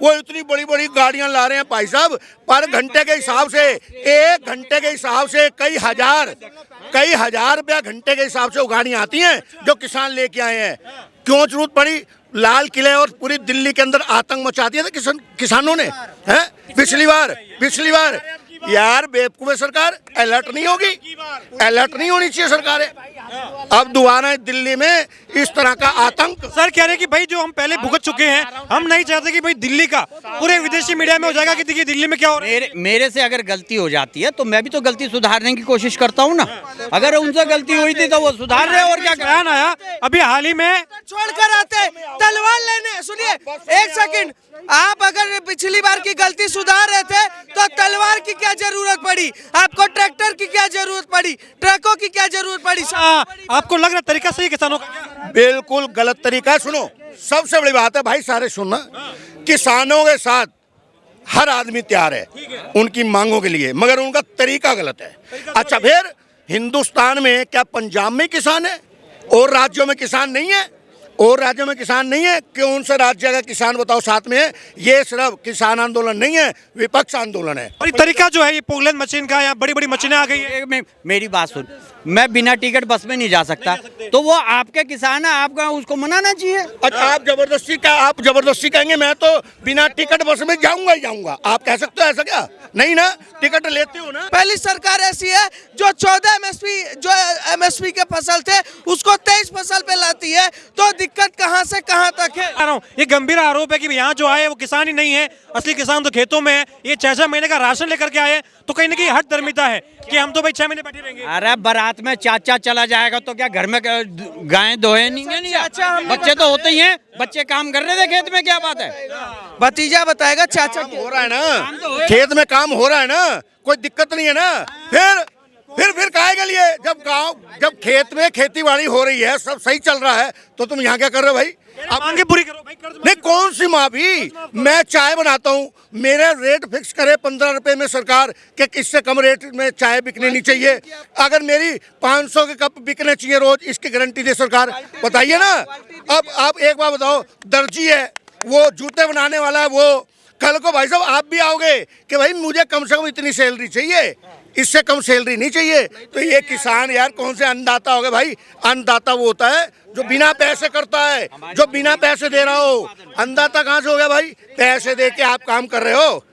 वो इतनी बड़ी बड़ी गाड़ियां ला रहे हैं भाई साहब, पर घंटे के हिसाब से, 1 घंटे के हिसाब से कई हजार रुपया घंटे के हिसाब से वो गाड़ियां आती हैं जो किसान लेके आए हैं। क्यों जरूरत पड़ी? लाल किले और पूरी दिल्ली के अंदर आतंक मचा दिया था किसानों ने, हैं? पिछली बार यार बेवकूफ है सरकार, अलर्ट नहीं होगी, अलर्ट नहीं होनी चाहिए सरकार है। अब दोबारा दिल्ली में इस तरह का आतंक। सर कह रहे हैं कि भाई जो हम पहले भुगत चुके हैं, हम नहीं चाहते कि भाई दिल्ली का पूरे विदेशी मीडिया में हो जाएगा कि देखिए दिल्ली में क्या हो रहा है। मेरे से अगर गलती हो जाती है तो मैं भी तो गलती सुधारने की कोशिश करता हूँ ना। अगर उनसे गलती हुई थी तो वो सुधार रहे, और क्या बयान आया अभी हाल ही में, छोड़कर आते तलवार लेने। सुनिए एक सेकंड, आप अगर पिछली बार की गलती सुधार रहे थे तो तलवार की क्या जरूरत पड़ी? आपको ट्रैक्टर की क्या जरूरत पड़ी? ट्रकों की क्या जरूरत पड़ी? आपको लग रहा है तरीका सही किसानों का? बिल्कुल गलत तरीका है। सुनो, सबसे बड़ी बात है भाई, सारे सुनना, किसानों के साथ हर आदमी तैयार है उनकी मांगों के लिए, मगर उनका तरीका गलत है। अच्छा, फिर हिंदुस्तान में क्या पंजाब में किसान है और राज्यों में किसान नहीं है? और राज्यों में किसान नहीं है? कौन सा राज्य का किसान बताओ साथ में है? ये सिर्फ किसान आंदोलन नहीं है, विपक्ष आंदोलन है। और ये तरीका जो है ये पोगलेन मशीन का, या बड़ी बड़ी मशीनें आ गई है। मेरी बात सुन, मैं बिना टिकट बस में नहीं जा सकता, तो वो आपके किसान है, आपका उसको मनाना चाहिए। अच्छा, आप जबरदस्ती कहेंगे मैं तो बिना टिकट बस में जाऊंगा ही जाऊंगा, आप कह सकते हो ऐसा? क्या नहीं ना, टिकट लेते हो ना। पहली सरकार ऐसी है जो 14 एमएसपी के फसल थे उसको 23 फसल पे लाती है, तो दिक्कत कहां से कहां तक है? ये गंभीर आरोप है कि यहाँ जो आए वो किसान ही नहीं है, असली किसान तो खेतों में है। ये 6-6 महीने का राशन लेकर के आए, तो कहीं ना कहीं हट धर्मिता है कि हम तो भाई 6 महीने बैठे रहेंगे। अरे बारात में चाचा चला जाएगा तो क्या घर में गायें दोहे नहीं? बच्चे तो होते ही हैं, बच्चे काम कर रहे थे खेत में, क्या बात है? भतीजा बताएगा चाचा हो रहा है ना, खेत में काम हो रहा है ना, कोई दिक्कत नहीं है ना। फिर काहे के लिए? जब खेत में खेती बाड़ी हो रही है, सब सही चल रहा है, तो तुम यहाँ क्या कर रहे हो भाई? आप मांगे पूरी करो भाई, नहीं, कौन सी माफी? मैं चाय बनाता हूँ, मेरा रेट फिक्स करे 15 रुपए में सरकार, कि इससे कम रेट में चाय बिकनी नहीं चाहिए। अगर मेरी 500 के कप बिकने चाहिए रोज, इसकी गारंटी दे सरकार, बताइए ना। अब आप एक बात बताओ, दर्जी है, वो जूते बनाने वाला है, वो कल को भाई साहब आप भी आओगे कि भाई मुझे कम से कम इतनी सैलरी चाहिए, इससे कम सैलरी नहीं चाहिए। तो ये किसान यार कौन से अन्नदाता हो गए भाई? अन्नदाता वो होता है जो बिना पैसे करता है, जो बिना पैसे दे रहा हो। अन्नदाता कहाँ से हो गया भाई? पैसे दे के आप काम कर रहे हो।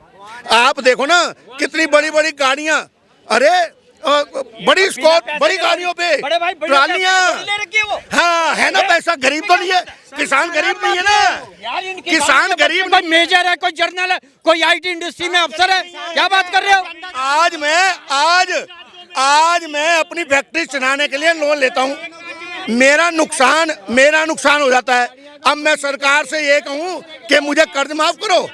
आप देखो ना कितनी बड़ी बड़ी गाड़ियां, अरे बड़ी स्कॉट, बड़ी गाड़ियों पे ट्रालियां, हाँ है ना, पैसा गरीब तो नहीं है, किसान गरीब नहीं है ना, किसान गरीब। कोई मेजर है, कोई जर्नल है, कोई आईटी इंडस्ट्री में अफसर है, क्या बात कर रहे हो? आज मैं अपनी फैक्ट्री चलाने के लिए लोन लेता हूँ, मेरा नुकसान हो जाता है। अब मैं सरकार से ये कहूँ कि मुझे कर्ज माफ करो,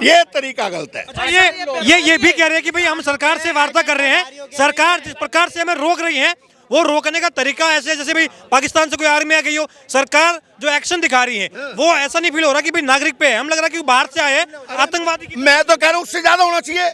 ये तरीका गलत है। अच्छा, ये भी कह रहे हैं कि भाई हम सरकार से वार्ता कर रहे हैं, सरकार जिस प्रकार से हमें रोक रही है वो रोकने का तरीका ऐसे है जैसे भाई पाकिस्तान से कोई आर्मी आ गई हो। सरकार जो एक्शन दिखा रही है वो ऐसा नहीं फील हो रहा कि भाई नागरिक पे है, हम लग रहा है कि बाहर से आए आतंकवादी। मैं तो कह रहा हूँ उससे ज्यादा होना चाहिए,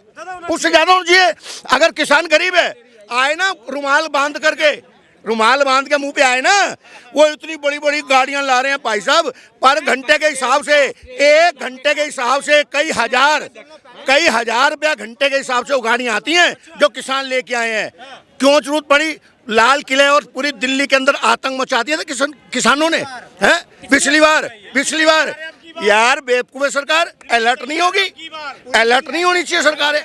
उससे ज्यादा होना चाहिए। अगर किसान गरीब है, आए ना रुमाल बांध के मुंह पे आए ना, वो इतनी बड़ी बड़ी गाड़ियां ला रहे हैं भाई साहब, पर घंटे के हिसाब से, 1 घंटे के हिसाब से कई हजार रुपया घंटे के हिसाब से वो गाड़ियां आती हैं जो किसान लेके आए हैं। क्यों जरूरत पड़ी? लाल किले और पूरी दिल्ली के अंदर आतंक मचा दिया था किसानों ने, हैं? पिछली बार यार बेवकूफ है सरकार, अलर्ट नहीं होगी, अलर्ट नहीं होनी चाहिए सरकार है।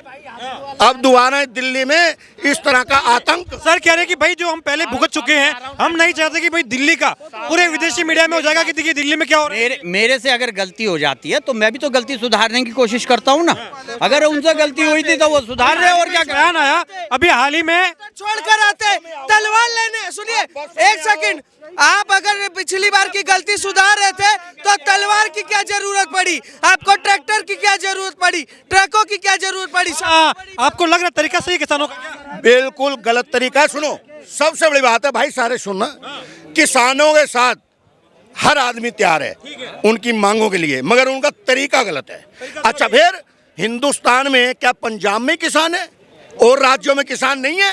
अब दोबारा दिल्ली में इस तरह का आतंक। सर कह रहे हैं कि भाई जो हम पहले भुगत चुके हैं, हम नहीं चाहते कि भाई दिल्ली का पूरे विदेशी मीडिया में हो जाएगा कि देखिए दिल्ली में क्या हो रहा है। मेरे से अगर गलती हो जाती है तो मैं भी तो गलती सुधारने की कोशिश करता हूँ ना। अगर उनसे गलती हुई थी तो वो सुधार रहे, और क्या? बयान आया अभी हाल ही में, छोड़कर आते तलवार लेने। सुनिए एक सेकंड, आप अगर पिछली बार की गलती सुधार रहे थे तो तलवार की क्या जरूरत पड़ी? आपको ट्रैक्टर की क्या जरूरत पड़ी? ट्रकों की क्या जरूरत पड़ी? आपको लग रहा है तरीका सही किसानों का? बिल्कुल गलत तरीका है। सुनो, सबसे बड़ी बात है भाई, सारे सुनना, किसानों के साथ हर आदमी तैयार है उनकी मांगों के लिए, मगर उनका तरीका गलत है। अच्छा, फिर हिंदुस्तान में क्या पंजाब में किसान है और राज्यों में किसान नहीं है?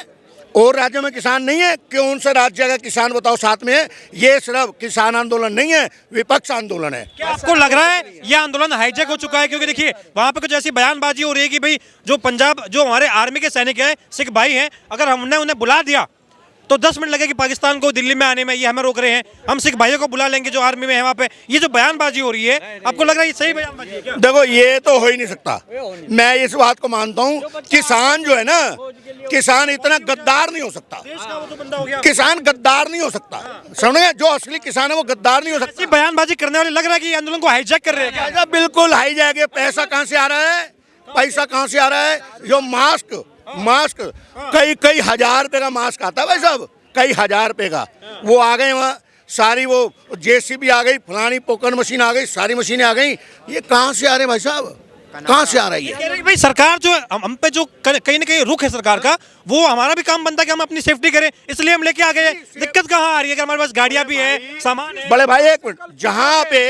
और राज्यों में किसान नहीं है? कौन सा राज्य का किसान बताओ साथ में है? ये सिर्फ किसान आंदोलन नहीं है, विपक्ष आंदोलन है। क्या आपको लग रहा है ये आंदोलन हाईजैक हो चुका है? क्योंकि देखिए वहां पे कुछ ऐसी बयानबाजी हो रही है कि भाई जो पंजाब जो हमारे आर्मी के सैनिक हैं, सिख भाई हैं, अगर हमने उन्हें बुला दिया तो 10 मिनट लगेगी पाकिस्तान को दिल्ली में आने में, ये हमें रोक रहे हैं, हम सिख भाइयों को बुला लेंगे जो आर्मी में है वहाँ पे। ये जो बयानबाजी हो रही है, आपको लग रहा है ये सही बयानबाजी है क्या? देखो ये तो हो ही नहीं सकता। मैं इस बात को मानता हूँ, किसान जो है ना, किसान इतना गद्दार नहीं हो सकता। किसान गद्दार नहीं हो सकता, समझे? जो असली किसान है वो गद्दार नहीं हो सकता। ऐसी बयानबाजी करने वाले लग रहा है कि आंदोलन को हाईजैक कर रहे हैं क्या? ऐसा बिल्कुल हाई जाएगा। पैसा कहाँ से आ रहा है? पैसा कहाँ से आ रहा है? जो मास्क कई हजार रुपए का मास्क आता है भाई साहब, कई हजार रुपए का, वो आ गए वहाँ सारी, वो जेसीबी आ गई, फलानी पोकन मशीन आ गई, सारी मशीनें आ गई। ये कहाँ से आ रहे हैं भाई साहब? कहाँ से आ रही है? कह रहे हैं कि भाई सरकार जो हम पे जो कहीं ना कहीं रुख है सरकार का, वो हमारा भी काम बनता है कि हम अपनी सेफ्टी करें, इसलिए हम लेके आ गए। दिक्कत कहाँ आ रही है कि हमारे पास गाड़ियां भी है, सामान है। बड़े भाई एक मिनट, जहाँ पे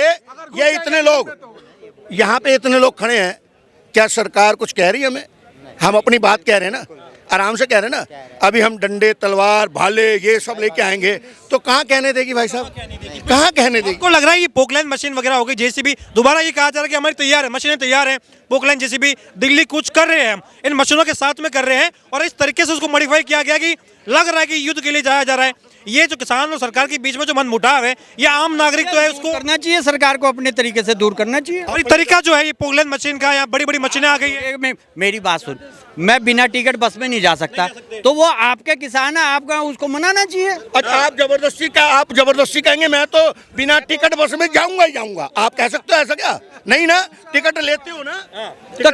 ये इतने लोग, यहाँ पे इतने लोग खड़े हैं, क्या सरकार कुछ कह रही है हमें? हम अपनी बात कह रहे हैं ना, आराम से कह रहे हैं ना। अभी हम डंडे, तलवार, भाले ये सब लेके आएंगे तो कहाँ कहने देगी भाई साहब? कहाँ कहने देगी? आपको लग रहा है ये पोकलैंड मशीन वगैरह हो गई, जेसीबी, दोबारा ये कहा जा रहा है कि हमारी तैयार है, मशीनें तैयार हैं, पोकलैंड जेसीबी दिल्ली कुछ कर रहे हैं, हम इन मशीनों के साथ में कर रहे हैं, और इस तरीके से उसको मॉडिफाई किया गया कि लग रहा है कि युद्ध के लिए जाया जा रहा है। ये जो किसान और सरकार के बीच में जो मनमुटाव है, ये आम नागरिक तो है, उसको करना चाहिए, सरकार को अपने तरीके से दूर करना चाहिए। और ये तरीका जो है ये पोकलैंड मशीन का, यहाँ बड़ी बड़ी मशीनें आ गई है। मेरी बात सुन, मैं बिना टिकट बस में नहीं जा सकता, तो वो आपके किसान है, आपका उसको मनाना चाहिए। अच्छा, आप जबरदस्ती कहेंगे मैं तो बिना टिकट बस में जाऊंगा ही जाऊंगा, आप कह सकते हो ऐसा? क्या नहीं ना, टिकट लेते हो ना? तो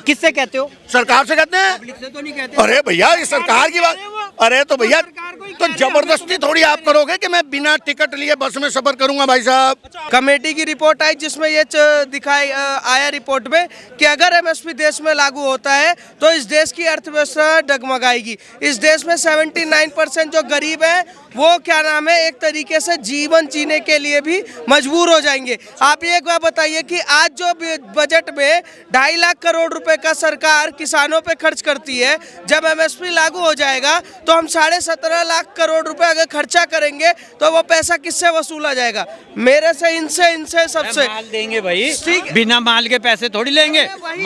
किससे कहते हो? सरकार से कहते हैं। पब्लिक से तो नहीं कहते। अरे भैया ये सरकार की बात, अरे तो भैया तो जबरदस्ती थोड़ी आप करोगे कि मैं बिना टिकट लिए बस में सफर करूंगा भाई साहब। कमेटी की रिपोर्ट आई जिसमें ये दिखाई आया रिपोर्ट में कि अगर एमएसपी देश में लागू होता है तो इस देश की अर्थव्यवस्था डगमगाएगी। इस देश में 79% जो गरीब हैं वो क्या नाम है, एक तरीके से जीवन जीने के लिए भी मजबूर हो जाएंगे। आप ये एक बात बताइए कि आज जो बजट में 2.5 लाख करोड़ रुपए का सरकार किसानों पे खर्च करती है, जब एमएसपी लागू हो जाएगा तो हम 17.5 लाख करोड़ रुपए अगर खर्चा करेंगे तो वो पैसा किससे वसूला जाएगा? मेरे से, इनसे सबसे माल देंगे भाई, ठीक है। बिना माल के पैसे थोड़ी लेंगे। मैं वही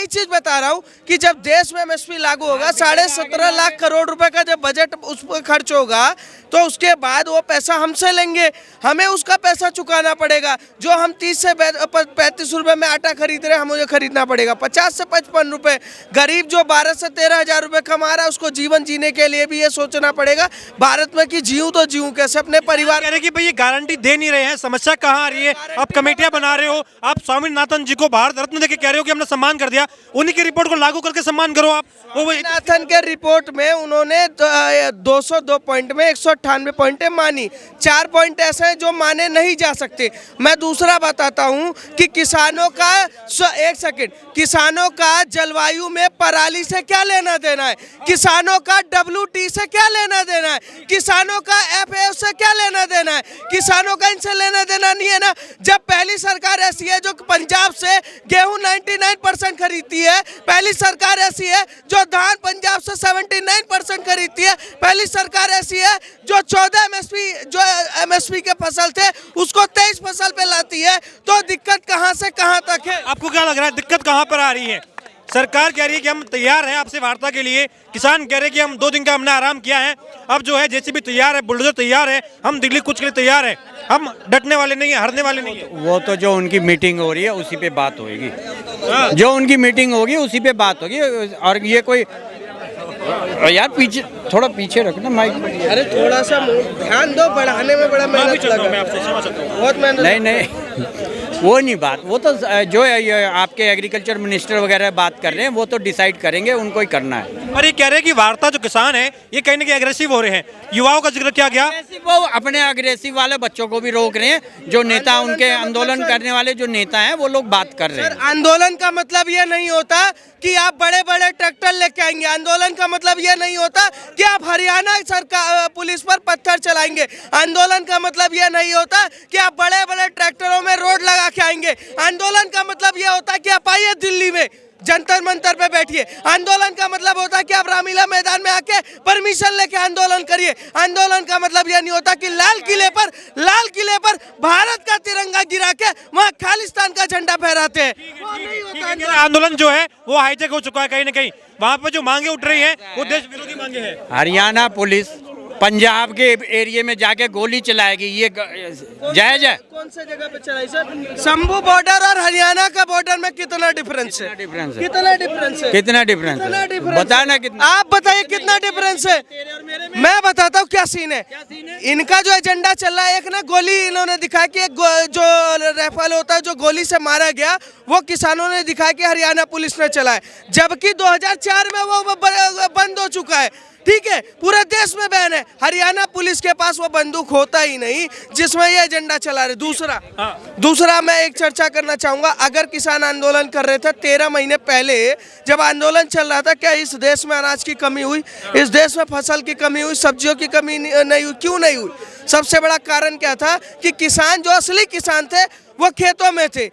चीज बता रहा हूँ कि जब देश में एमएसपी लागू होगा, 17.5 लाख करोड़ रुपए का जब बजट उस पर खर्च होगा तो उसके बाद वो पैसा हमसे लेंगे, हमें उसका पैसा चुकाना पड़ेगा। जो हम 30 से 35 रुपए में आटा खरीद रहे हैं, हमें खरीदना पड़ेगा 50 से 55 रुपए। गरीब जो 12 से 13 हजार रुपए कमा रहा है, उसको जीवन जीने के लिए भी ये सोचना पड़ेगा भारत में कि जीऊं तो जीऊं कैसे, अपने परिवार। कह रहे कि भाई ये गारंटी दे नहीं रहे हैं, समस्या कहाँ आ रही है? आप कमेटियां बना रहे हो, आप स्वामीनाथन जी को भारत रत्न देके कह रहे हो कि हमने सम्मान कर दिया, उन्हीं की रिपोर्ट को लागू करके सम्मान करो आप। स्वामीनाथन के रिपोर्ट में उन्होंने 202 पॉइंट में 198 पॉइंट मानी, 4 पॉइंट ऐसे हैं जो माने नहीं जा सकते। मैं दूसरा बताता हूं कि किसानों का, एक सेकंड, किसानों का जलवायु में पराली से क्या लेना देना है? किसानों का WT से क्या लेना देना है? किसानों का FAO से क्या लेना देना है? किसानों का इनसे लेना देना नहीं है ना। जब पहली सरकार ऐसी है जो पंजाब से गेहूं 99% खरीदती है, पहली सरकार ऐसी है जो धान पंजाब से 79% खरीदती है, पहली सरकार ऐसी है जो 14 MSP के फसल थे उसको 23 फसल पे लाती है, तो दिक्कत कहां से कहां तक है? आपको क्या लग रहा है दिक्कत कहां पर आ रही है? सरकार कह रही है कि हम तैयार हैं आपसे वार्ता के लिए, किसान कह रहे हैं कि हम 2 दिन का हमने आराम किया है, अब जो है जेसीबी तैयार है, बुलडोजर तैयार है, हम दिल्ली कुछ के लिए तैयार है, हम डटने वाले नहीं है, हारने वाले नहीं है। वो तो जो उनकी मीटिंग हो रही है उसी पे बात होगी, जो उनकी मीटिंग होगी उसी पे बात होगी। और ये कोई यार पीछे, थोड़ा पीछे रखना माइक। अरे थोड़ा सा ध्यान दो, बढ़ाने में बड़ा मेहनत लगा, बहुत मेहनत। नहीं वो नहीं बात, वो तो जो आपके एग्रीकल्चर मिनिस्टर वगैरह बात कर रहे हैं वो तो डिसाइड करेंगे, उनको ही करना है। और ये कह रहे हैं कि वार्ता जो किसान है ये कहीं ना कहीं एग्रेसिव हो रहे हैं, युवाओं का जिक्र किया गया। वो अपने अग्रेसिव वाले बच्चों को भी रोक रहे हैं, जो नेता उनके आंदोलन करने वाले जो नेता हैं वो लोग बात कर रहे हैं। आंदोलन का मतलब ये नहीं होता कि आप बड़े बड़े ट्रैक्टर लेके आएंगे, आंदोलन का मतलब ये नहीं होता कि आप हरियाणा सरकार पुलिस पर पत्थर चलाएंगे, आंदोलन का मतलब ये नहीं होता कि आप बड़े बड़े ट्रैक्टरों में रोड लगा के आएंगे, आंदोलन का मतलब ये होता है कि आप आइए दिल्ली में, जंतर मंतर पे बैठिए। आंदोलन का मतलब होता है कि आप रामलीला मैदान में आके परमिशन लेके आंदोलन करिए। आंदोलन का मतलब यह नहीं होता कि लाल किले पर भारत का तिरंगा गिरा के वहाँ खालिस्तान का झंडा फहराते हैं। वो नहीं होता आंदोलन। आंदोलन जो है वो हाईटेक हो चुका है कहीं ना कहीं। वहाँ पे जो मांगे उठ रही हैं वो देश विरोधी मांगे हैं। हरियाणा पुलिस पंजाब के एरिया में जाके गोली चलाएगी, ये जायज है? कौन सा जगह पे चलाई सर? शंभू बॉर्डर और हरियाणा का बॉर्डर में कितना डिफरेंस है? कितना डिफरेंस है? बताना कितना। आप बताइए कितना डिफरेंस है? मैं बताता हूँ क्या सीन है। इनका जो एजेंडा चल रहा है, एक ना गोली इन्होंने दिखाया कि एक जो राइफल होता है जो गोली से मारा गया, वो किसानों ने दिखाया कि हरियाणा पुलिस ने चलाया, जबकि 2004 में वो बंद हो चुका है। ठीक है, पूरे देश में बैन है। हरियाणा पुलिस के पास वो बंदूक होता ही नहीं जिसमें ये एजेंडा चला रहे। दूसरा मैं एक चर्चा करना चाहूंगा। अगर किसान आंदोलन कर रहे थे 13 महीने पहले जब आंदोलन चल रहा था, क्या इस देश में अनाज की कमी हुई? इस देश में फसल की कमी हुई? सब्जियों की कमी नहीं हुई? क्यों नहीं हुई? सबसे बड़ा कारण क्या था कि किसान जो असली किसान थे वो खेतों में थे।